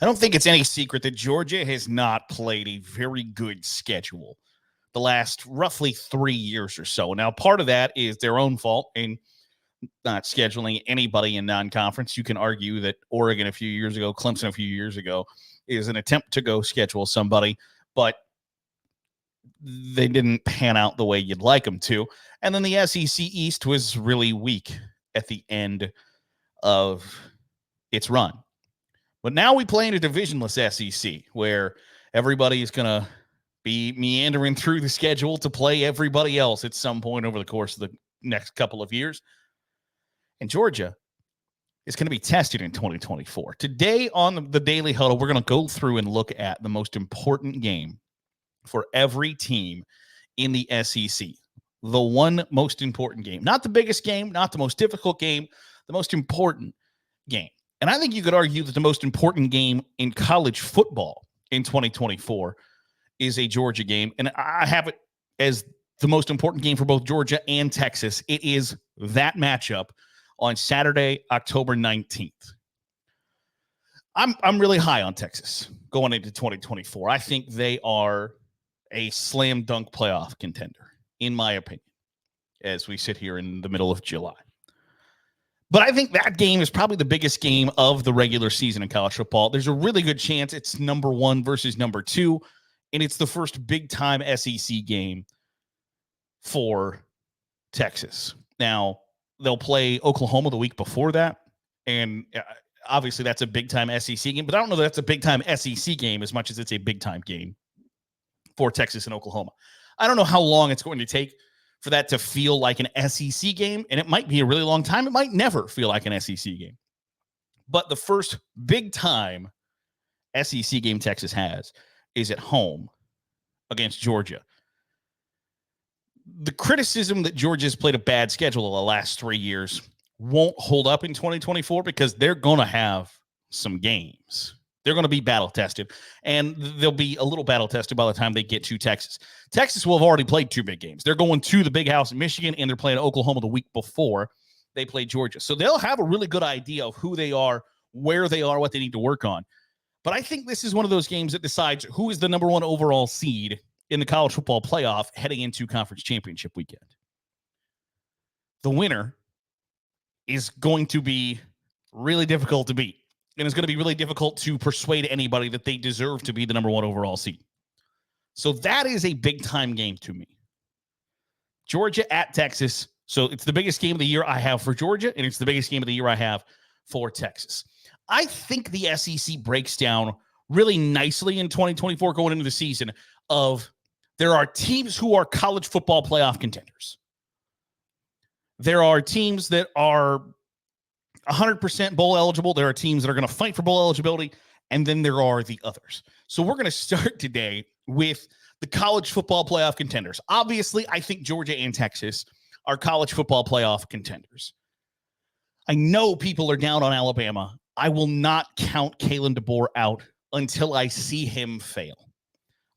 I don't think it's any secret that Georgia has not played a very good schedule the last roughly 3 years or so. Now, part of that is their own fault in not scheduling anybody in non-conference. You can argue that Oregon a few years ago, Clemson a few years ago, is an attempt to go schedule somebody, but they didn't pan out the way you'd like them to. And then the SEC East was really weak at the end of its run. But now we play in a divisionless SEC where everybody is going to be meandering through the schedule to play everybody else at some point over the course of the next couple of years. And Georgia is going to be tested in 2024. Today on the Daily Huddle, we're going to go through and look at the most important game for every team in the SEC. The one most important game. Not the biggest game, not the most difficult game, the most important game. And I think you could argue that the most important game in college football in 2024 is a Georgia game. And I have it as the most important game for both Georgia and Texas. It is that matchup on Saturday, October 19th. I'm really high on Texas going into 2024. I think they are a slam dunk playoff contender, in my opinion, as we sit here in the middle of July. But I think that game is probably the biggest game of the regular season in college football. There's a really good chance it's number 1 versus number 2, and it's the first big-time SEC game for Texas. Now, they'll play Oklahoma the week before that, and obviously that's a big-time SEC game, but I don't know that that's a big-time SEC game as much as it's a big-time game for Texas and Oklahoma. I don't know how long it's going to take for that to feel like an SEC game, and it might be a really long time. It might never feel like an SEC game. But the first big-time SEC game Texas has is at home against Georgia. The criticism that Georgia's played a bad schedule the last 3 years won't hold up in 2024 because they're going to have some games. They're going to be battle-tested, and they'll be a little battle-tested by the time they get to Texas. Texas will have already played 2 big games. They're going to the Big House in Michigan, and they're playing Oklahoma the week before they play Georgia. So they'll have a really good idea of who they are, where they are, what they need to work on. But I think this is one of those games that decides who is the number 1 overall seed in the college football playoff heading into conference championship weekend. The winner is going to be really difficult to beat. And it's going to be really difficult to persuade anybody that they deserve to be the number 1 overall seed. So that is a big-time game to me. Georgia at Texas. So it's the biggest game of the year I have for Georgia, and it's the biggest game of the year I have for Texas. I think the SEC breaks down really nicely in 2024 going into the season of there are teams who are college football playoff contenders. There are teams that are 100% bowl eligible. There are teams that are going to fight for bowl eligibility, and then there are the others. So we're going to start today with the college football playoff contenders. Obviously, I think Georgia and Texas are college football playoff contenders. I know people are down on Alabama. I will not count Kalen DeBoer out until I see him fail.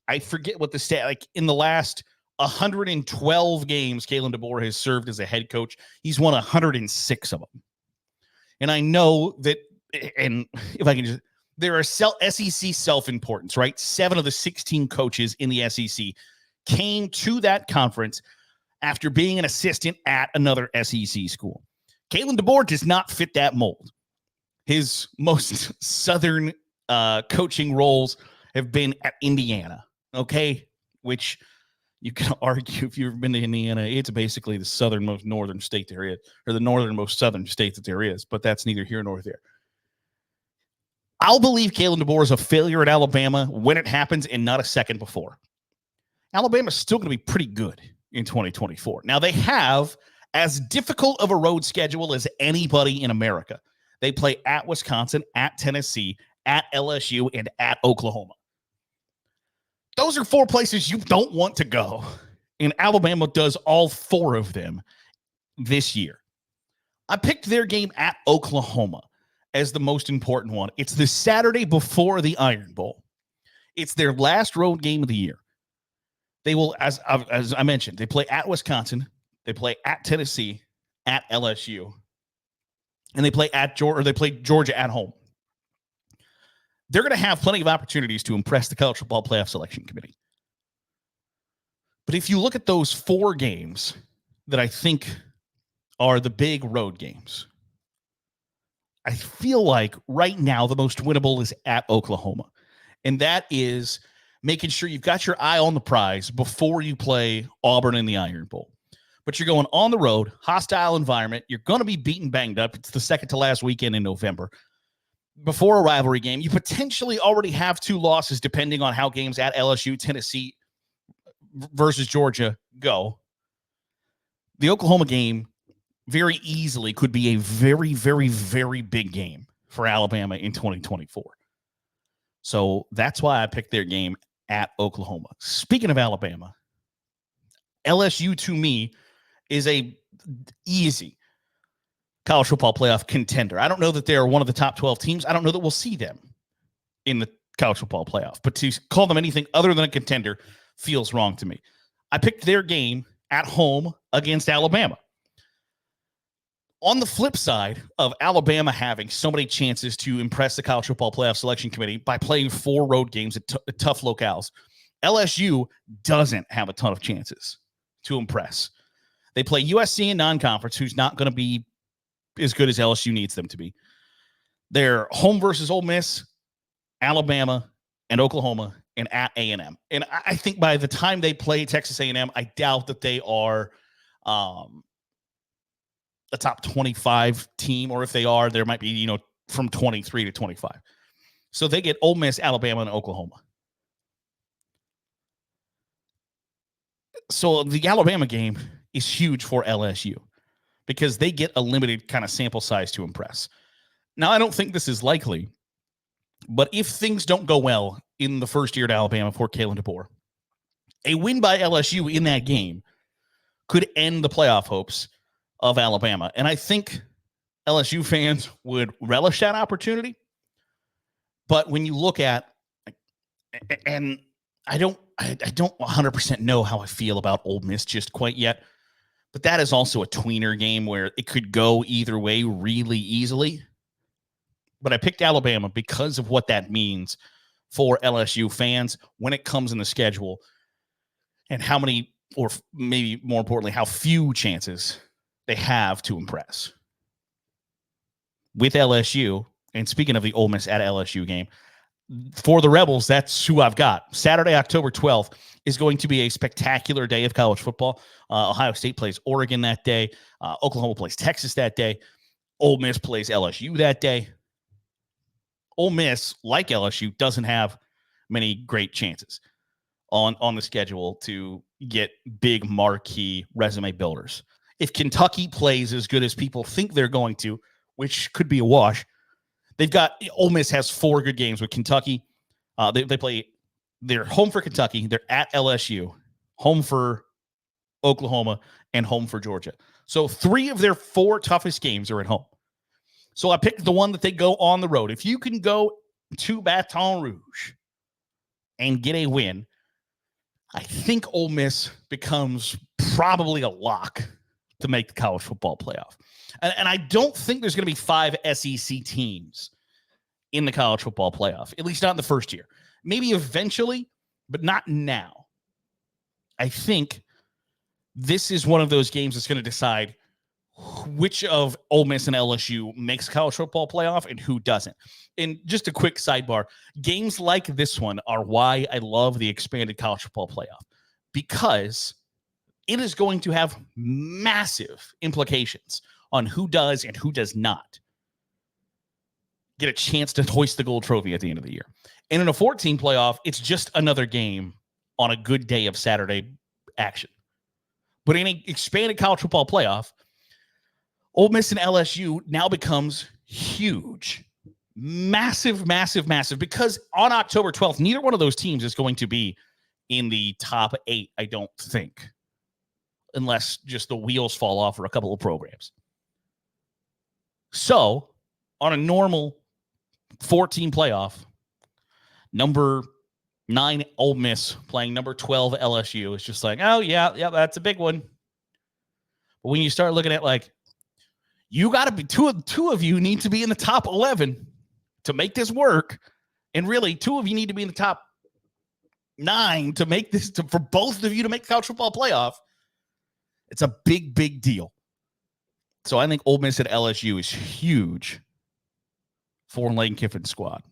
I forget what the stat, like in the last 112 games Kalen DeBoer has served as a head coach, he's won 106 of them. And I know that, and if I can just, there are SEC self-importance, right? 7 of the 16 coaches in the SEC came to that conference after being an assistant at another SEC school. Kalen DeBoer does not fit that mold. His most southern coaching roles have been at Indiana, okay? Which you can argue if you've been to Indiana, it's basically the southernmost northern state there is, or the northernmost southern state that there is, but that's neither here nor there. I'll believe Kalen DeBoer is a failure at Alabama when it happens and not a second before. Alabama's still going to be pretty good in 2024. Now, they have as difficult of a road schedule as anybody in America. They play at Wisconsin, at Tennessee, at LSU, and at Oklahoma. Those are 4 places you don't want to go, and Alabama does all 4 of them this year. I picked their game at Oklahoma as the most important one. It's the Saturday before the Iron Bowl. It's their last road game of the year. They will, as I mentioned, they play at Wisconsin, they play at Tennessee, at LSU, and they play at Georgia. They play Georgia at home. they're going to have plenty of opportunities to impress the College Football Playoff Selection Committee. But if you look at those 4 games that I think are the big road games, I feel like right now the most winnable is at Oklahoma. And that is making sure you've got your eye on the prize before you play Auburn in the Iron Bowl. But you're going on the road, hostile environment. You're going to be beaten, banged up. It's the second to last weekend in November. Before a rivalry game, you potentially already have 2 losses depending on how games at LSU, Tennessee versus Georgia go. The Oklahoma game very easily could be a very, very, very big game for Alabama in 2024. So that's why I picked their game at Oklahoma. Speaking of Alabama, LSU to me is a easy college football playoff contender. I don't know that they're one of the top 12 teams. I don't know that we'll see them in the college football playoff, but to call them anything other than a contender feels wrong to me. I picked their game at home against Alabama. On the flip side of Alabama having so many chances to impress the College Football Playoff Selection Committee by playing 4 road games at tough locales, LSU doesn't have a ton of chances to impress. They play USC in non-conference, who's not going to be as good as LSU needs them to be. They're home versus Ole Miss, Alabama, and Oklahoma, and at A&M. And I think by the time they play Texas A&M, I doubt that they are a top 25 team, or if they are, there might be, from 23 to 25. So they get Ole Miss, Alabama, and Oklahoma. So the Alabama game is huge for LSU because they get a limited kind of sample size to impress. Now, I don't think this is likely, but if things don't go well in the first year at Alabama for Kalen DeBoer, a win by LSU in that game could end the playoff hopes of Alabama. And I think LSU fans would relish that opportunity. But when you look at, and I don't 100% know how I feel about Ole Miss just quite yet, but that is also a tweener game where it could go either way really easily. But I picked Alabama because of what that means for LSU fans when it comes in the schedule and how many, or maybe more importantly, how few chances they have to impress with LSU. And speaking of the Ole Miss at LSU game, for the Rebels, that's who I've got. Saturday, October 12th is going to be a spectacular day of college football. Ohio State plays Oregon that day. Oklahoma plays Texas that day. Ole Miss plays LSU that day. Ole Miss, like LSU, doesn't have many great chances on the schedule to get big marquee resume builders. If Kentucky plays as good as people think they're going to, which could be a wash, Ole Miss has 4 good games with Kentucky. They're home for Kentucky. They're at LSU, home for Oklahoma, and home for Georgia. So 3 of their 4 toughest games are at home. So I picked the one that they go on the road. If you can go to Baton Rouge and get a win, I think Ole Miss becomes probably a lock to make the college football playoff. And I don't think there's going to be 5 SEC teams in the college football playoff, at least not in the first year. Maybe eventually, but not now. I think this is one of those games that's going to decide which of Ole Miss and LSU makes college football playoff and who doesn't. And just a quick sidebar, games like this one are why I love the expanded college football playoff, because it is going to have massive implications on who does and who does not get a chance to hoist the gold trophy at the end of the year. And in a 14 playoff, it's just another game on a good day of Saturday action. But in an expanded college football playoff, Ole Miss and LSU now becomes huge. Massive, massive, massive. Because on October 12th, neither one of those teams is going to be in the top 8, I don't think. Unless just the wheels fall off for a couple of programs. So, on a normal 14 playoff, number 9 Ole Miss playing number 12 LSU is just like, oh, yeah, that's a big one. But when you start looking at you got to be two of you need to be in the top 11 to make this work. And really, two of you need to be in the top 9 to make this, for both of you to make the college football playoff. It's a big, big deal. So I think Ole Miss at LSU is huge for Lane Kiffin's squad.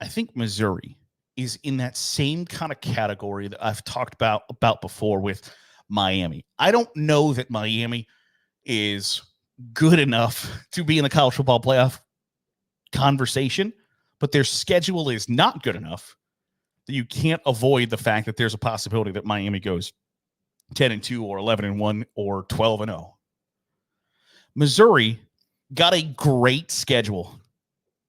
I think Missouri is in that same kind of category that I've talked about before with Miami. I don't know that Miami is good enough to be in the college football playoff conversation, but their schedule is not good enough that you can't avoid the fact that there's a possibility that Miami goes 10-2 or 11-1 or 12-0. Missouri got a great schedule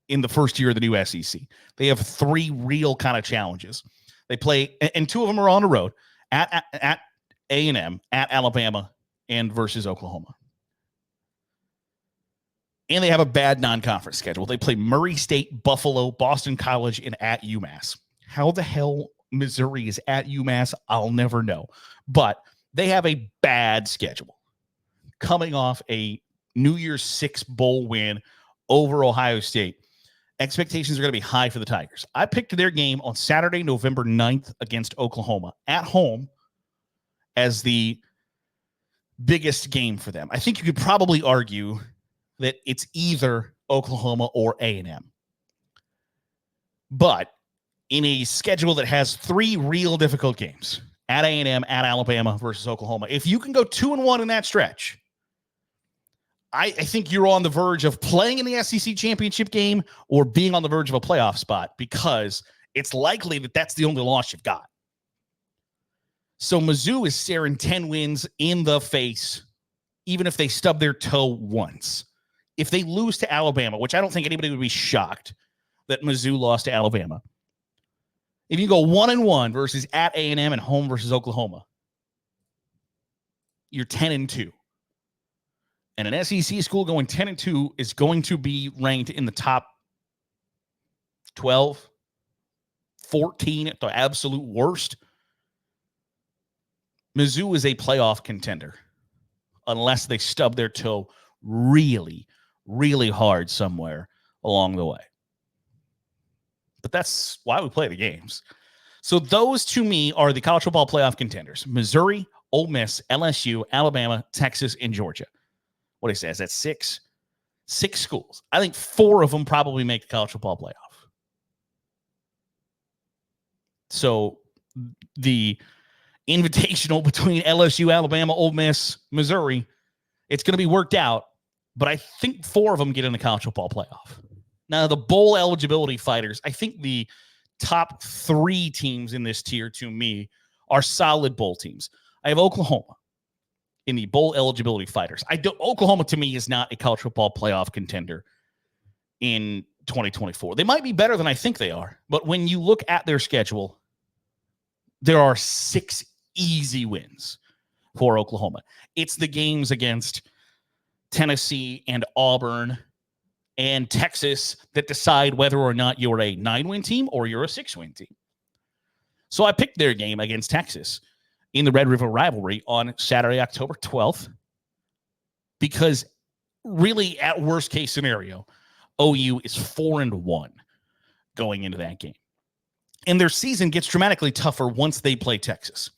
in the first year of the new SEC. They have 3 real kind of challenges. They play, and 2 of them are on the road, at A&M, at Alabama, and versus Oklahoma. And they have a bad non-conference schedule. They play Murray State, Buffalo, Boston College, and at UMass. How the hell Missouri is at UMass, I'll never know. But they have a bad schedule. Coming off a New Year's 6 bowl win over Ohio State, expectations are going to be high for the Tigers. I picked their game on Saturday, November 9th against Oklahoma at home as the biggest game for them. I think you could probably argue that it's either Oklahoma or A&M. But in a schedule that has 3 real difficult games, at A&M, at Alabama versus Oklahoma, if you can go 2-1 in that stretch, I think you're on the verge of playing in the SEC championship game or being on the verge of a playoff spot, because it's likely that that's the only loss you've got. So Mizzou is staring 10 wins in the face, even if they stub their toe once. If they lose to Alabama, which I don't think anybody would be shocked that Mizzou lost to Alabama. If you go 1-1 versus at A&M and home versus Oklahoma, you're 10-2. And an SEC school going 10-2 is going to be ranked in the top 12, 14 at the absolute worst. Mizzou is a playoff contender unless they stub their toe really, really hard somewhere along the way. But that's why we play the games. So those, to me, are the college football playoff contenders: Missouri, Ole Miss, LSU, Alabama, Texas, and Georgia. What he says, that's 6 schools. I think 4 of them probably make the college football playoff. So the invitational between LSU, Alabama, Ole Miss, Missouri, it's going to be worked out, but I think 4 of them get in the college football playoff. Now, the bowl eligibility fighters, I think the top 3 teams in this tier, to me, are solid bowl teams. I have Oklahoma in the bowl eligibility fighters. Oklahoma, to me, is not a college football playoff contender in 2024. They might be better than I think they are, but when you look at their schedule, there are 6 easy wins for Oklahoma. It's the games against Tennessee and Auburn and Texas that decide whether or not you're a 9-win team or you're a 6-win team. So I picked their game against Texas in the Red River rivalry on Saturday, October 12th, because really, at worst case scenario, OU is 4-1 going into that game. And their season gets dramatically tougher once they play Texas,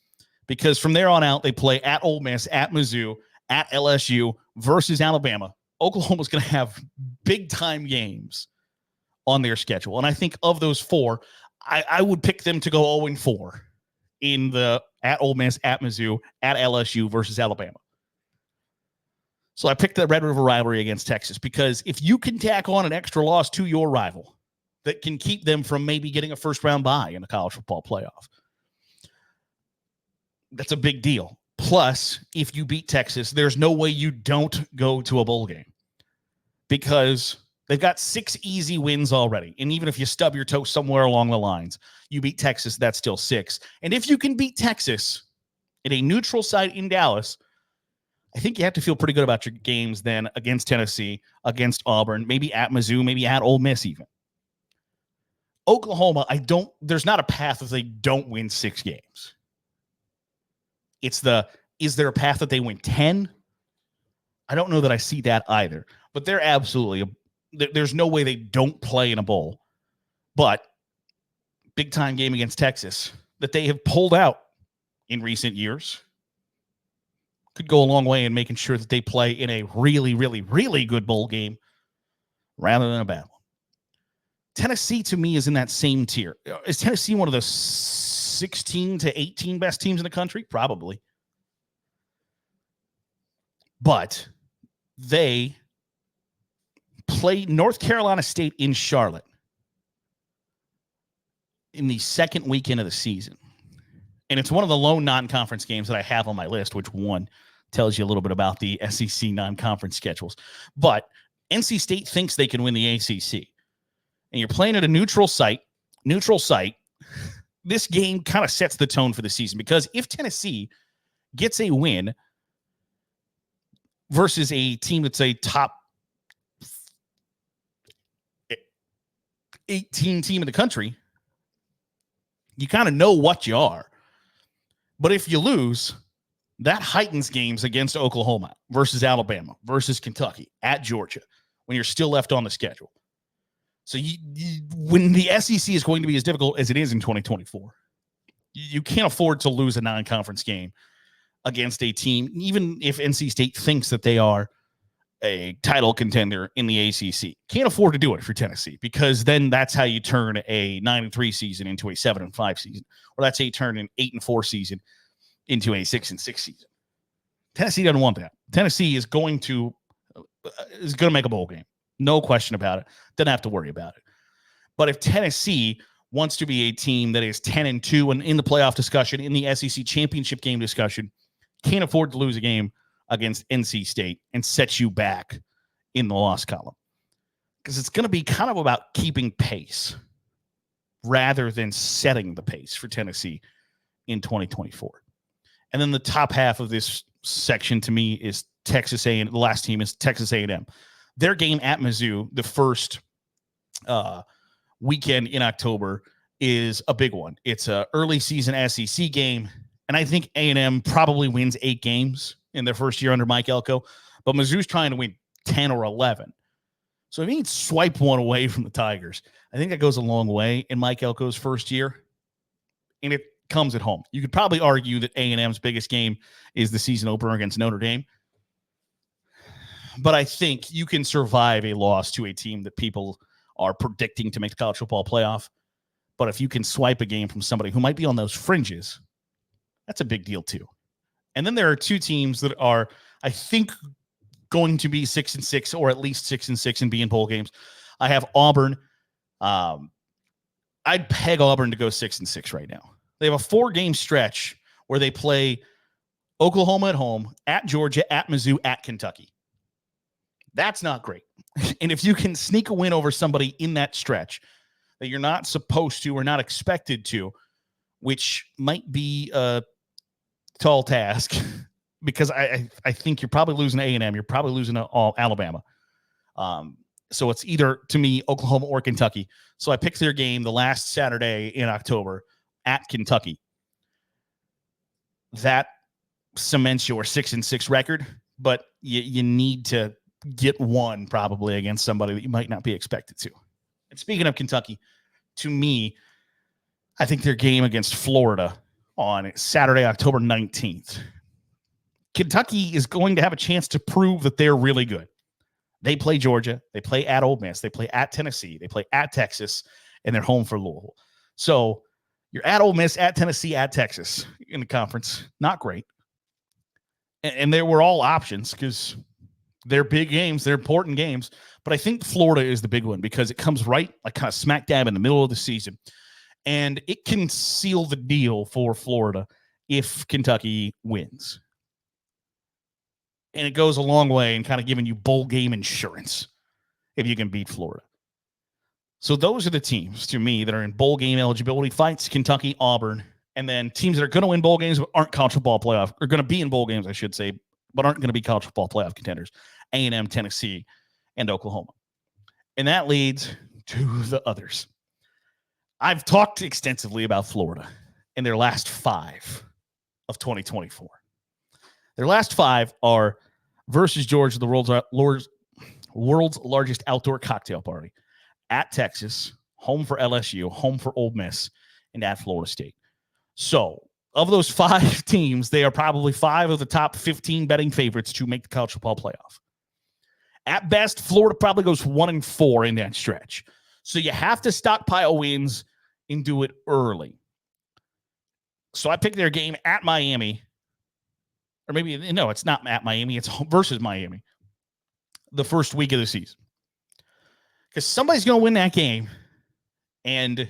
because from there on out, they play at Ole Miss, at Mizzou, at LSU versus Alabama. Oklahoma's going to have big-time games on their schedule. And I think of those 4, I would pick them to go 0-4 in the at Ole Miss, at Mizzou, at LSU versus Alabama. So I picked the Red River rivalry against Texas, because if you can tack on an extra loss to your rival that can keep them from maybe getting a first-round bye in the college football playoff, that's a big deal. Plus, if you beat Texas, there's no way you don't go to a bowl game, because they've got 6 easy wins already. And even if you stub your toe somewhere along the lines, you beat Texas, that's still 6. And if you can beat Texas at a neutral site in Dallas, I think you have to feel pretty good about your games then against Tennessee, against Auburn, maybe at Mizzou, maybe at Ole Miss even. Oklahoma, there's not a path if they don't win 6 games. Is there a path that they win 10? I don't know that I see that either, but they're absolutely, there's no way they don't play in a bowl But big time game against Texas that they have pulled out in recent years could go a long way in making sure that they play in a really, really, really good bowl game rather than a bad one. Tennessee, to me, is in that same tier. Is Tennessee one of the 16 to 18 best teams in the country? Probably. But they play North Carolina State in Charlotte in the second weekend of the season. And it's one of the lone non-conference games that I have on my list, which one tells you a little bit about the SEC non-conference schedules. But NC State thinks they can win the ACC. And you're playing at a neutral site. This game kind of sets the tone for the season, because if Tennessee gets a win versus a team that's a top 18 team in the country, you kind of know what you are. But if you lose, that heightens games against Oklahoma versus Alabama versus Kentucky at Georgia when you're still left on the schedule. So when the SEC is going to be as difficult as it is in 2024, you can't afford to lose a non-conference game against a team, even if NC State thinks that they are a title contender in the ACC. Can't afford to do it for Tennessee, because then that's how you turn a 9-3 season into a 7-5 season, or that's how you turn an 8-4 season into a 6-6 season. Tennessee doesn't want that. Tennessee is going to make a bowl game. No question about it. Doesn't have to worry about it. But if Tennessee wants to be a team that is 10-2 and in the playoff discussion, in the SEC championship game discussion, can't afford to lose a game against NC State and set you back in the loss column. Because it's going to be kind of about keeping pace rather than setting the pace for Tennessee in 2024. And then the top half of this section to me is Texas A&M. The last team is Texas A&M. Their game at Mizzou, the first weekend in October, is a big one. It's an early season SEC game, and I think A&M probably wins 8 games in their first year under Mike Elko, but Mizzou's trying to win 10 or 11. So if he can swipe one away from the Tigers, I think that goes a long way in Mike Elko's first year, and it comes at home. You could probably argue that A&M's biggest game is the season opener against Notre Dame, but I think you can survive a loss to a team that people are predicting to make the college football playoff. But if you can swipe a game from somebody who might be on those fringes, that's a big deal too. And then there are 2 teams that are, I think, going to be 6-6 or at least 6-6 and be in bowl games. I have Auburn. I'd peg Auburn to go 6-6 right now. They have a 4-game stretch where they play Oklahoma at home, at Georgia, at Mizzou, at Kentucky. That's not great. And if you can sneak a win over somebody in that stretch that you're not supposed to or not expected to, which might be a tall task, because I think you're probably losing to A&M. You're probably losing to Alabama. So it's either, to me, Oklahoma or Kentucky. So I picked their game the last Saturday in October at Kentucky. That cements your 6-6 record, but you need to get one probably against somebody that you might not be expected to. And speaking of Kentucky, to me, I think their game against Florida on Saturday, October 19th, Kentucky is going to have a chance to prove that they're really good. They play Georgia, they play at Ole Miss, they play at Tennessee, they play at Texas, and they're home for Louisville. So you're at Ole Miss, at Tennessee, at Texas in the conference. Not great. And there were all options because they're big games, they're important games. But I think Florida is the big one because it comes right, like kind of smack dab in the middle of the season. And it can seal the deal for Florida if Kentucky wins. And it goes a long way in kind of giving you bowl game insurance if you can beat Florida. So those are the teams, to me, that are in bowl game eligibility fights: Kentucky, Auburn, and then teams that are going to win bowl games but aren't college football playoff, or going to be in bowl games, I should say, but aren't going to be college football playoff contenders: A&M, Tennessee, and Oklahoma. And that leads to the others. I've talked extensively about Florida in their last 5 of 2024. Their last 5 are versus Georgia, the world's largest outdoor cocktail party, at Texas, home for LSU, home for Ole Miss, and at Florida State. So, of those 5 teams, they are probably 5 of the top 15 betting favorites to make the college football playoff. At best, Florida probably goes 1-4 in that stretch. So you have to stockpile wins and do it early. So I picked their game at Miami. Or maybe, no, it's not at Miami. It's versus Miami. The first week of the season. Because somebody's going to win that game. And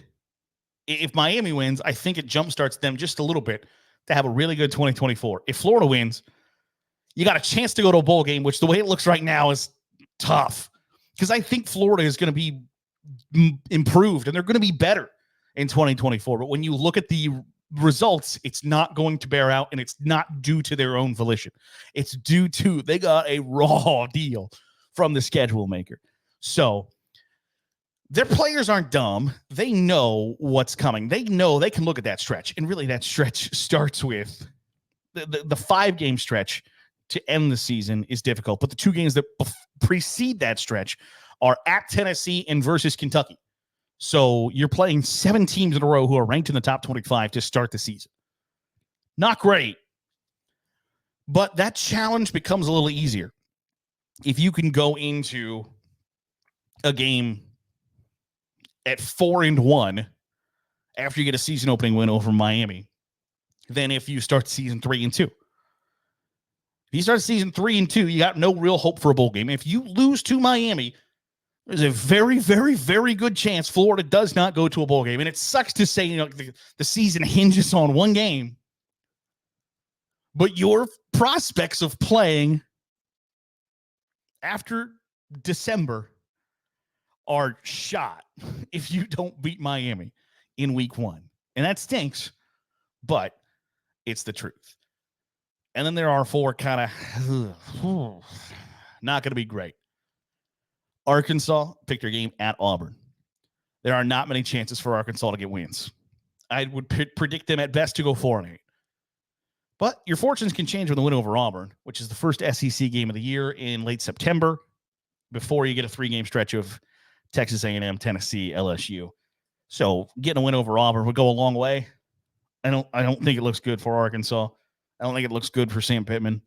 if Miami wins, I think it jumpstarts them just a little bit to have a really good 2024. If Florida wins, you got a chance to go to a bowl game, which the way it looks right now is tough. Because I think Florida is going to be improved and they're going to be better in 2024. But when you look at the results, it's not going to bear out, and it's not due to their own volition. It's due to they got a raw deal from the schedule maker. So their players aren't dumb. They know what's coming. They know they can look at that stretch, and really that stretch starts with the 5-game stretch to end the season is difficult, but the 2 games that precede that stretch are at Tennessee and versus Kentucky. So you're playing 7 teams in a row who are ranked in the top 25 to start the season. Not great, but that challenge becomes a little easier if you can go into a game at 4-1 after you get a season opening win over Miami than if you start season 3-2. If you start season 3-2, you got no real hope for a bowl game. If you lose to Miami, there's a very, very, very good chance Florida does not go to a bowl game. And it sucks to say, the season hinges on one game, but your prospects of playing after December are shot if you don't beat Miami in week 1. And that stinks, but it's the truth. And then there are 4 kind of not going to be great. Arkansas picked their game at Auburn. There are not many chances for Arkansas to get wins. I would predict them at best to go 4-8. But your fortunes can change with a win over Auburn, which is the first SEC game of the year in late September, before you get a 3-game stretch of Texas A&M, Tennessee, LSU. So getting a win over Auburn would go a long way. I don't think it looks good for Arkansas. I don't think it looks good for Sam Pittman.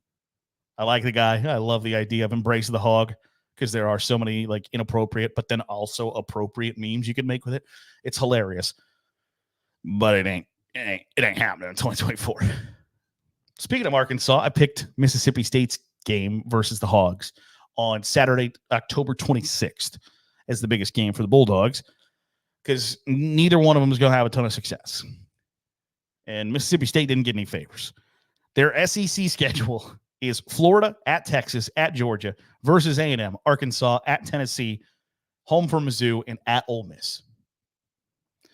I like the guy. I love the idea of embrace the hog, because there are so many inappropriate, but then also appropriate memes you can make with it. It's hilarious, but it ain't happening in 2024. Speaking of Arkansas, I picked Mississippi State's game versus the Hogs on Saturday, October 26th as the biggest game for the Bulldogs, because neither one of them is going to have a ton of success. And Mississippi State didn't get any favors. Their SEC schedule is Florida, at Texas, at Georgia, versus A&M, Arkansas, at Tennessee, home for Mizzou, and at Ole Miss.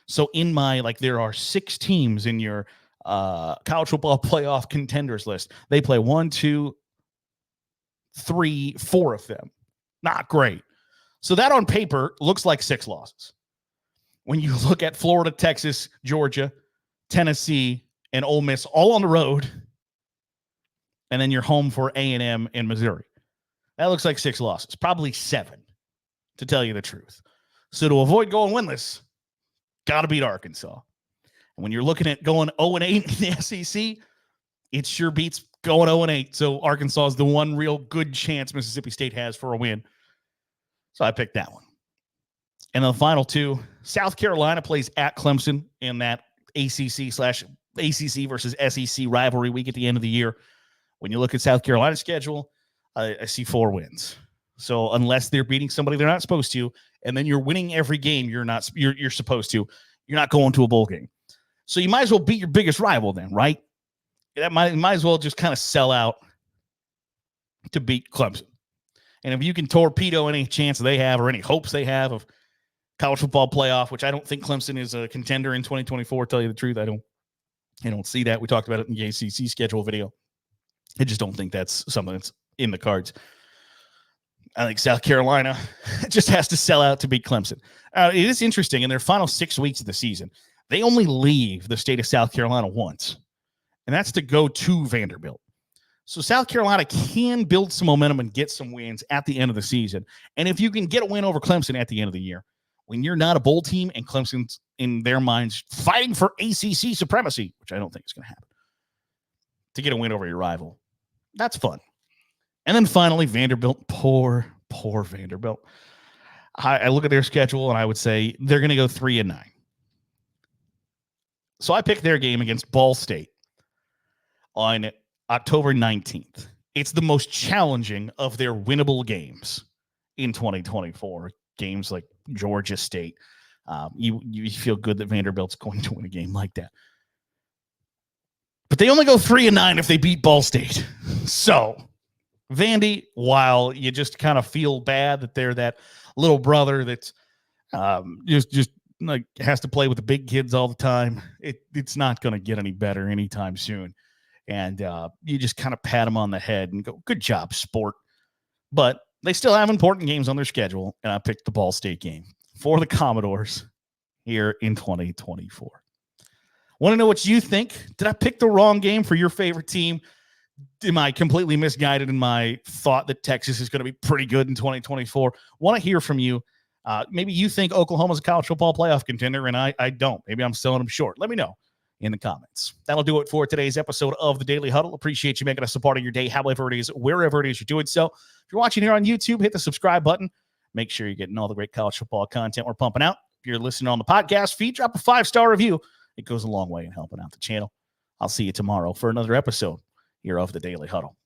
So in my, there are 6 teams in your college football playoff contenders list. They play 1, 2, 3, 4 of them. Not great. So that on paper looks like 6 losses. When you look at Florida, Texas, Georgia, Tennessee, and Ole Miss all on the road, and then you're home for A&M and Missouri. That looks like 6 losses, probably 7, to tell you the truth. So to avoid going winless, got to beat Arkansas. And when you're looking at going 0-8 in the SEC, it sure beats going 0-8. So Arkansas is the one real good chance Mississippi State has for a win. So I picked that one. And the final 2, South Carolina plays at Clemson in that ACC versus SEC rivalry week at the end of the year. When you look at South Carolina's schedule, I see 4 wins. So unless they're beating somebody they're not supposed to, and then you're winning every game you're supposed to, you're not going to a bowl game. So you might as well beat your biggest rival then, right? That might as well just kind of sell out to beat Clemson. And if you can torpedo any chance they have or any hopes they have of college football playoff, which I don't think Clemson is a contender in 2024, tell you the truth, I don't see that. We talked about it in the ACC schedule video. I just don't think that's something that's in the cards. I think South Carolina just has to sell out to beat Clemson. It is interesting. In their final 6 weeks of the season, they only leave the state of South Carolina once, and that's to go to Vanderbilt. So South Carolina can build some momentum and get some wins at the end of the season. And if you can get a win over Clemson at the end of the year, when you're not a bowl team and Clemson's, in their minds, fighting for ACC supremacy, which I don't think is going to happen, to get a win over your rival. That's fun. And then finally, Vanderbilt. Poor Vanderbilt. I look at their schedule and I would say they're going to go 3-9. So I picked their game against Ball State on October 19th. It's the most challenging of their winnable games in 2024. Games like Georgia State. You feel good that Vanderbilt's going to win a game like that. But they only go 3-9 if they beat Ball State. So, Vandy, while you just kind of feel bad that they're that little brother that's just like has to play with the big kids all the time, it's not going to get any better anytime soon. And you just kind of pat them on the head and go, good job, sport. But they still have important games on their schedule, and I picked the Ball State game for the Commodores here in 2024. Want to know what you think? Did I pick the wrong game for your favorite team? Am I completely misguided in my thought that Texas is going to be pretty good in 2024? Want to hear from you. Maybe you think Oklahoma's a college football playoff contender, and I don't. Maybe I'm selling them short. Let me know in the comments. That'll do it for today's episode of the Daily Huddle. Appreciate you making us a part of your day, however it is, wherever it is you're doing so. If you're watching here on YouTube, hit the subscribe button. Make sure you're getting all the great college football content we're pumping out. If you're listening on the podcast feed, drop a 5-star review. It goes a long way in helping out the channel. I'll see you tomorrow for another episode here of the Daily Huddle.